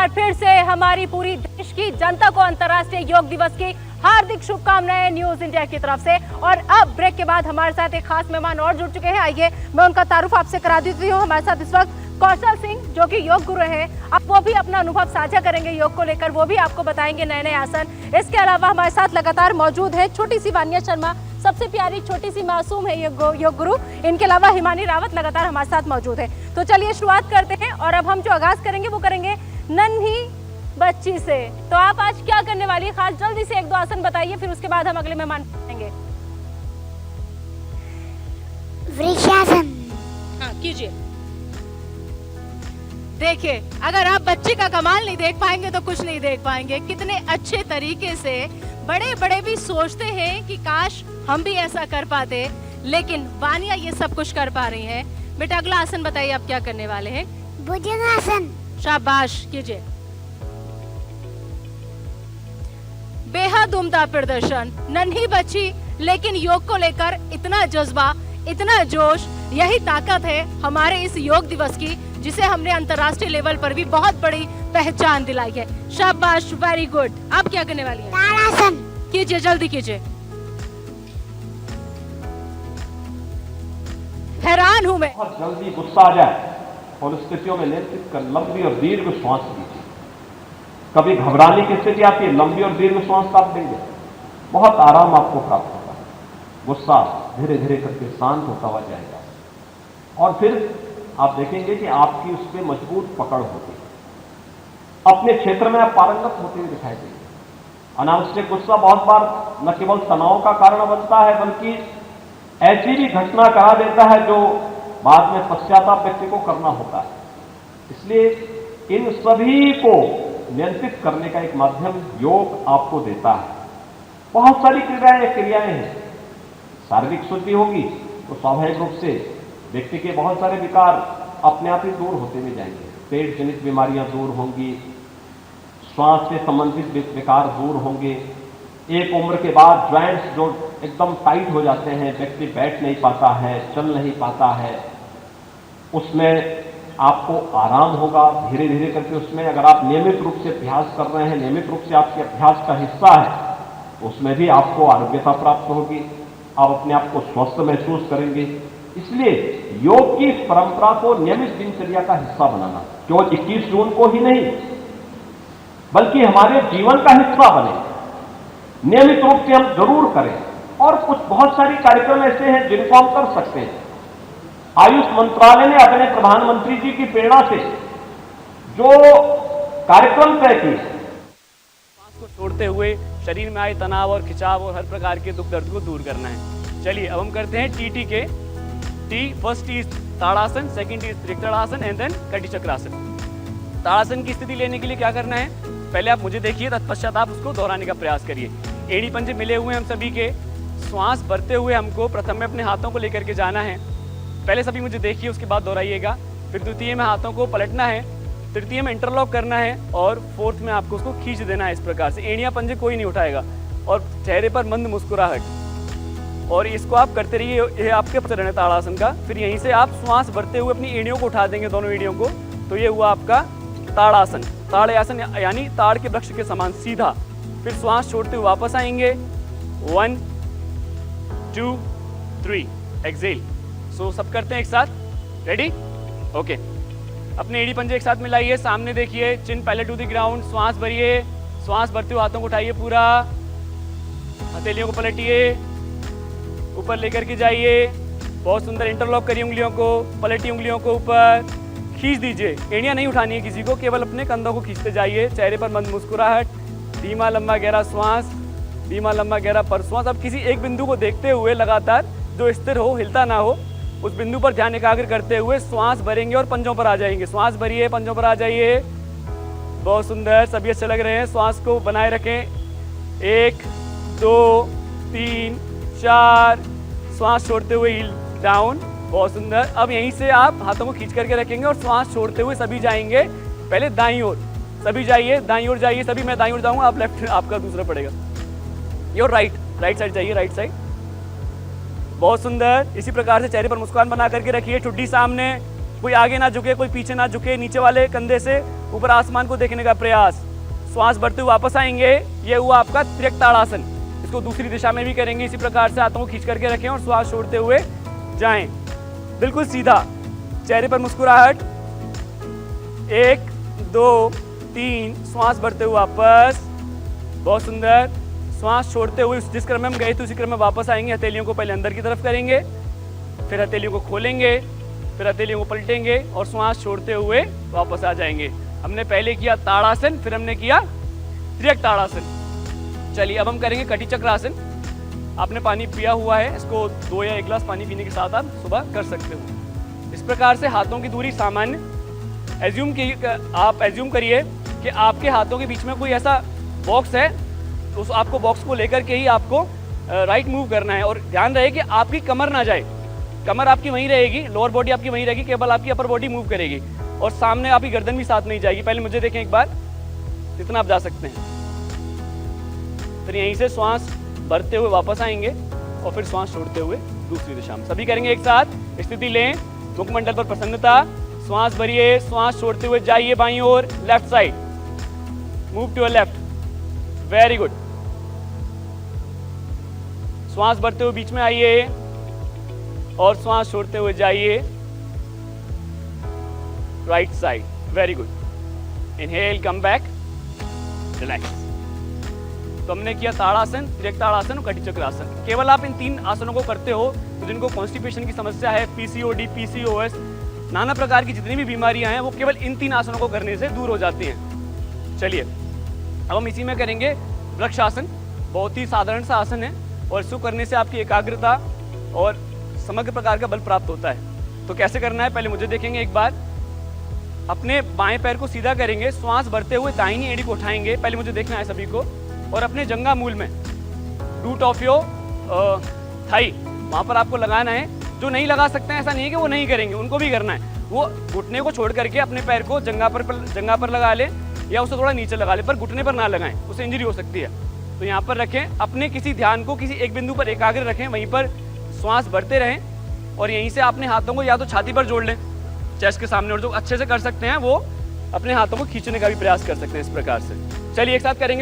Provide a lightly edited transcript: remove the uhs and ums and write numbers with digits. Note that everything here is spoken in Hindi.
बार फिर से हमारी पूरी देश की जनता को अंतर्राष्ट्रीय योग दिवस की हार्दिक शुभकामनाएं न्यूज इंडिया की तरफ से। और अब ब्रेक के बाद हमारे साथ एक खास मेहमान और जुड़ चुके हैं। आइए मैं उनका तारुफ आपसे करा देती हूँ। हमारे साथ इस वक्त कौशल सिंह जो कि योग गुरु हैं, अब वो भी अपना अनुभव साझा करेंगे योग को लेकर, वो भी आपको बताएंगे नए नए आसन। इसके अलावा हमारे साथ लगातार मौजूद है छोटी सी वानिया शर्मा, सबसे प्यारी छोटी सी मासूम है योग गुरु। इनके अलावा हिमानी रावत लगातार हमारे साथ मौजूद है। तो चलिए शुरुआत करते हैं और अब हम जो आगाज करेंगे वो करेंगे नन्ही बच्ची से। तो आप आज क्या करने वाली है खास, जल्दी से एक दो आसन बताइए, फिर उसके बाद हम अगले मेहमान करेंगे। वृक्षासन। हाँ कीजिए। देखिए, अगर आप बच्ची का कमाल नहीं देख पाएंगे तो कुछ नहीं देख पाएंगे। कितने अच्छे तरीके से बड़े बड़े भी सोचते हैं कि काश हम भी ऐसा कर पाते, लेकिन वानिया ये सब कुछ कर पा रही है। बेटा अगला आसन बताइए आप क्या करने वाले हैं। भुजंगासन। शाबाश, कीजिए। बेहद उम्दा प्रदर्शन, नन्ही बच्ची लेकिन योग को लेकर इतना जज्बा, इतना जोश, यही ताकत है हमारे इस योग दिवस की, जिसे हमने अंतर्राष्ट्रीय लेवल पर भी बहुत बड़ी पहचान दिलाई है। शाबाश, वेरी गुड। आप क्या करने वाली हैं? ताड़ासन। कीजिए, जल्दी कीजिए। हैरान हूं मैं। बहुत जल्दी गुस्सा आ जाए और स्थितियों में नियंत्रित कर लंबी और दीर्घ श्वास लीजिए। कभी घबराने की स्थिति आती है, लंबी और दीर्घ श्वास आप देंगे, बहुत आराम आपको प्राप्त होगा। गुस्सा धीरे धीरे करके शांत होता हुआ जाएगा और फिर आप देखेंगे कि आपकी उस पर मजबूत पकड़ होगी। अपने क्षेत्र में आप पारंगत होते हुए दिखाई देंगे। अनावश्यक गुस्सा बहुत बार न केवल तनाव का कारण बनता है, बल्कि ऐसी भी घटना करा देता है जो बाद में पश्चाताप व्यक्ति को करना होता है। इसलिए इन सभी को नियंत्रित करने का एक माध्यम योग आपको देता है। बहुत सारी क्रियाएं हैं। शारीरिक शुद्धि होगी तो स्वाभाविक रूप से व्यक्ति के बहुत सारे विकार अपने आप ही दूर होते हुए जाएंगे। पेट जनित बीमारियां दूर होंगी, श्वास से संबंधित विकार दूर होंगे। एक उम्र के बाद ज्वाइंट्स जो एकदम टाइट हो जाते हैं, व्यक्ति बैठ नहीं पाता है, चल नहीं पाता है, उसमें आपको आराम होगा धीरे धीरे करके। उसमें अगर आप नियमित रूप से अभ्यास कर रहे हैं, नियमित रूप से आपके अभ्यास का हिस्सा है, तो उसमें भी आपको आरोग्यता प्राप्त होगी, आप अपने आप को स्वस्थ महसूस करेंगे। इसलिए योग की इस परंपरा को नियमित दिनचर्या का हिस्सा बनाना, केवल 21 जून को ही नहीं बल्कि हमारे जीवन का हिस्सा बने, नियमित रूप से हम जरूर करें। और कुछ बहुत सारी कार्यक्रम ऐसे हैं जिनको हम कर सकते हैं। आयुष मंत्रालय ने अपने प्रधानमंत्री जी की प्रेरणा से जो कार्यक्रम तय किए, सांस को छोड़ते हुए शरीर में आए तनाव और खिंचाव और हर प्रकार के दुख दर्द को दूर करना है। चलिए अब हम करते हैं टी के। T, first T Tadasana, second T Trikatasana and then Kati Chakrasana. ताड़ासन की स्थिति लेने के लिए क्या करना है, पहले आप मुझे देखिए, तत्पश्चात आप उसको दोहराने का प्रयास करिए। एड़ी पंजे मिले हुए हम सभी के। श्वास भरते हुए हमको प्रथम में अपने हाथों को लेकर के जाना है। पहले सभी मुझे देखिए, उसके बाद दोहराइएगा। फिर द्वितीय में हाथों को पलटना है, तृतीय में इंटरलॉक करना है और फोर्थ में आपको उसको खींच देना है। इस प्रकार से एड़ियाँ पंजे कोई नहीं उठाएगा और चेहरे पर मंद मुस्कुराहट। और इसको आप करते रहिए, ये आपके चरण है ताड़ासन का। फिर यहीं से आप श्वास भरते हुए अपनी एड़ियों को उठा देंगे, दोनों एड़ियों को। तो ये हुआ आपका ताड़ासन। ताड़ासन यानी ताड़ के वृक्ष के समान सीधा। फिर श्वास छोड़ते हुए वापस आएंगे। 1 2 3 एक्सेल। सो सब करते हैं एक साथ, रेडी? ओके। अपने एड़ी पंजे एक साथ मिलाइए, सामने देखिए, चिन पहले टू द ग्राउंड। श्वास भरिए, श्वास भरते हुए हाथों को उठाइए पूरा, हथेलियों को पलटिए, ऊपर लेकर के जाइए। बहुत सुंदर। इंटरलॉक करिए उंगलियों को, पलटिए उंगलियों को ऊपर, खींच दीजिए। एड़ियां नहीं उठानी है किसी को, केवल अपने कंधों को खींचते जाइए। चेहरे पर मंद मुस्कुराहट, धीमा लंबा गहरा श्वास, धीमा लंबा गहरा पर श्वास। अब किसी एक बिंदु को देखते हुए लगातार, जो स्थिर हो, हिलता ना हो, उस बिंदु पर ध्यान एकाग्र करते हुए श्वास भरेंगे और पंजों पर आ जाएंगे। श्वास भरिए, पंजों पर आ जाइए। बहुत सुंदर, सभी अच्छे लग रहे हैं। श्वास को बनाए रखें। 1 2 3 4। श्वास छोड़ते हुए हिल डाउन। बहुत सुंदर। अब यहीं से आप हाथों को खींच करके रखेंगे और श्वास छोड़ते हुए सभी जाएंगे पहले दाईं ओर। सभी जाइए, दाईं ओर जाइए सभी। मैं दाईं ओर जाऊंगा, आप लेफ्ट, आपका दूसरा पड़ेगा। योर राइट साइड जाइए, राइट साइड। बहुत सुंदर। इसी प्रकार से चेहरे पर मुस्कान बना करके रखिए। ठुड्डी सामने, कोई आगे ना झुके, कोई पीछे ना झुके, नीचे वाले कंधे से ऊपर आसमान को देखने का प्रयास। श्वास भरते हुए वापस आएंगे, ये हुआ आपका त्रियक ताड़ासन। इसको दूसरी दिशा में भी करेंगे इसी प्रकार से, हाथों को खींच करके रखें और श्वास छोड़ते हुए जाएं, बिल्कुल सीधा, चेहरे पर मुस्कुराहट। 1 2 3, श्वास भरते हुए वापस, बहुत सुंदर। श्वास छोड़ते हुए जिस क्रम में हम गए थे उसी क्रम में वापस आएंगे। हथेलियों को पहले अंदर की तरफ करेंगे, फिर हथेलियों को खोलेंगे, फिर हथेलियों को पलटेंगे और श्वास छोड़ते हुए वापस आ जाएंगे। हमने पहले किया ताड़ासन, फिर हमने किया त्रियक ताड़ासन। चलिए अब हम करेंगे कटी चक्रासन। आपने पानी पिया हुआ है, इसको 2 या 1 गिलास पानी पीने के साथ आप सुबह कर सकते हो। इस प्रकार से हाथों की दूरी सामान्य, आप एज्यूम करिए कि आपके हाथों के बीच में कोई ऐसा बॉक्स है, तो उस आपको बॉक्स को लेकर के ही आपको राइट मूव करना है। और ध्यान रहे कि आपकी कमर ना जाए, कमर आपकी वहीं रहेगी, लोअर बॉडी आपकी वहीं रहेगी, केवल आपकी अपर बॉडी मूव करेगी और सामने आपकी गर्दन भी साथ नहीं जाएगी। पहले मुझे देखें एक बार, इतना आप जा सकते हैं। फिर यहीं से श्वास भरते हुए वापस आएंगे और फिर श्वास छोड़ते हुए दूसरी दिशा में। सभी करेंगे एक साथ। स्थिति लें, मुखमंडल पर प्रसन्नता, श्वास भरिए, श्वास छोड़ते हुए जाइए बाईं ओर, left side, move to left, very good. श्वास भरते हुए बीच में आइए और श्वास छोड़ते हुए जाइए right side, very good. Inhale, come back, relax. तो हमने किया ताड़ासन, त्रियक ताड़ासन और कटी चक्रासन। केवल आप इन 3 आसनों को करते हो तो जिनको कॉन्स्टिपेशन की समस्या है, पीसीओडी, पीसीओएस, नाना प्रकार की जितनी भी बीमारियां हैं वो केवल इन 3 आसनों को करने से दूर हो जाती हैं। चलिए अब हम इसी में करेंगे वृक्ष आसन। बहुत ही साधारण सा आसन है और इसको करने से आपकी एकाग्रता और समग्र प्रकार का बल प्राप्त होता है। तो कैसे करना है पहले मुझे देखेंगे एक बार। अपने बाएं पैर को सीधा करेंगे, श्वास भरते हुए दाहिनी एड़ी को उठाएंगे, पहले मुझे देखना है सभी को, और अपने जंघा मूल में रूट ऑफ योर थाई वहाँ पर आपको लगाना है। जो नहीं लगा सकते हैं ऐसा नहीं है कि वो नहीं करेंगे, उनको भी करना है। वो घुटने को छोड़ करके अपने पैर को जंघा पर लगा ले या उसे थोड़ा नीचे लगा ले, पर घुटने पर ना लगाएं, उससे इंजरी हो सकती है। तो यहाँ पर रखें, अपने किसी ध्यान को किसी एक बिंदु पर एकाग्र रखें, वहीं पर श्वास भरते रहें और यहीं से अपने हाथों को या तो छाती पर जोड़ लें चेस्ट के सामने, और जो अच्छे से कर सकते हैं वो अपने हाथों को खींचने का भी प्रयास कर सकते हैं इस प्रकार से। चलिए एक साथ करेंगे।